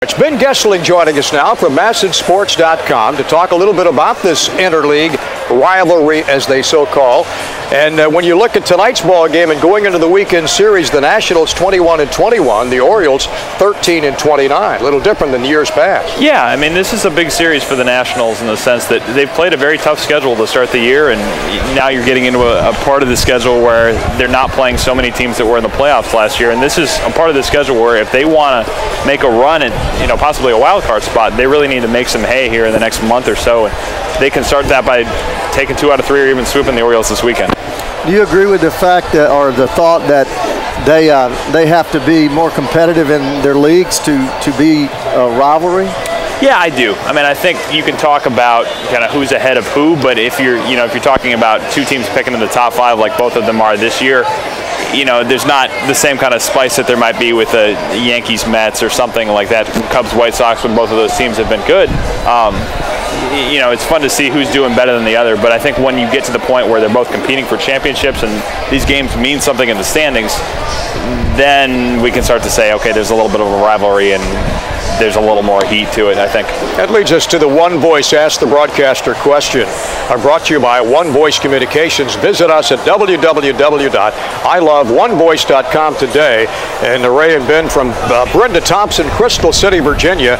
It's Ben Goessling joining us now from MASNsports.com to talk a little bit about this interleague rivalry, as they so call. And when you look at tonight's ball game and going into the weekend series, the Nationals 21-21, the Orioles 13-29. A little different than the years past. Yeah, I mean, this is a big series for the Nationals in the sense that they've played a very tough schedule to start the year, and now you're getting into a part of the schedule where they're not playing so many teams that were in the playoffs last year. And this is a part of the schedule where if they want to make a run at, possibly a wild card spot, they really need to make some hay here in the next month or so. And they can start that by taking 2 out of 3 or even sweeping the Orioles this weekend. Do you agree with the fact that, or the thought that they have to be more competitive in their leagues to be a rivalry? Yeah, I do. I mean, I think you can talk about kind of who's ahead of who, but if you're talking about 2 teams picking in the top 5 like both of them are this year, there's not the same kind of spice that there might be with the Yankees, Mets, or something like that. Cubs, White Sox, when both of those teams have been good. It's fun to see who's doing better than the other, but I think when you get to the point where they're both competing for championships and these games mean something in the standings, then we can start to say, okay, there's a little bit of a rivalry and there's a little more heat to it, I think. That leads us to the One Voice Ask the Broadcaster question. Brought to you by One Voice Communications. Visit us at www.iloveonevoice.com today. And Ray and Ben from Brenda Thompson, Crystal City, Virginia.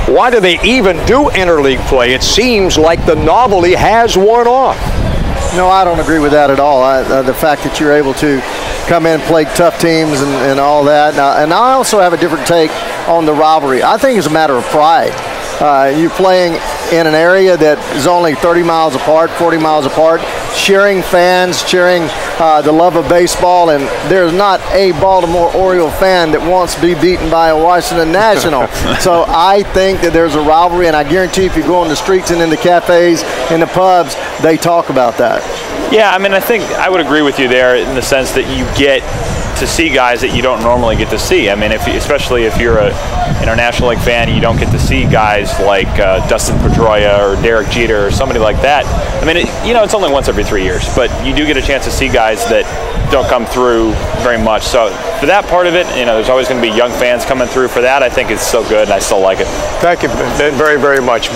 Why do they even do interleague play? It seems like the novelty has worn off. No, I don't agree with that at all. The fact that you're able to come in and play tough teams and all that. And I also have a different take on the rivalry. I think it's a matter of pride. You're playing in an area that is only 30 miles apart, 40 miles apart, cheering fans, cheering the love of baseball, and there's not a Baltimore Oriole fan that wants to be beaten by a Washington National. So I think that there's a rivalry, and I guarantee if you go on the streets and in the cafes, in the pubs, they talk about that. Yeah, I mean, I think I would agree with you there in the sense that you get to see guys that you don't normally get to see. I mean, especially if you're a National League fan, you don't get to see guys like Dustin Pedroia or Derek Jeter or somebody like that. I mean, it's only once every 3 years, but you do get a chance to see guys that don't come through very much. So for that part of it, there's always going to be young fans coming through for that. I think it's so good, and I still like it. Thank you, Ben, very, very much.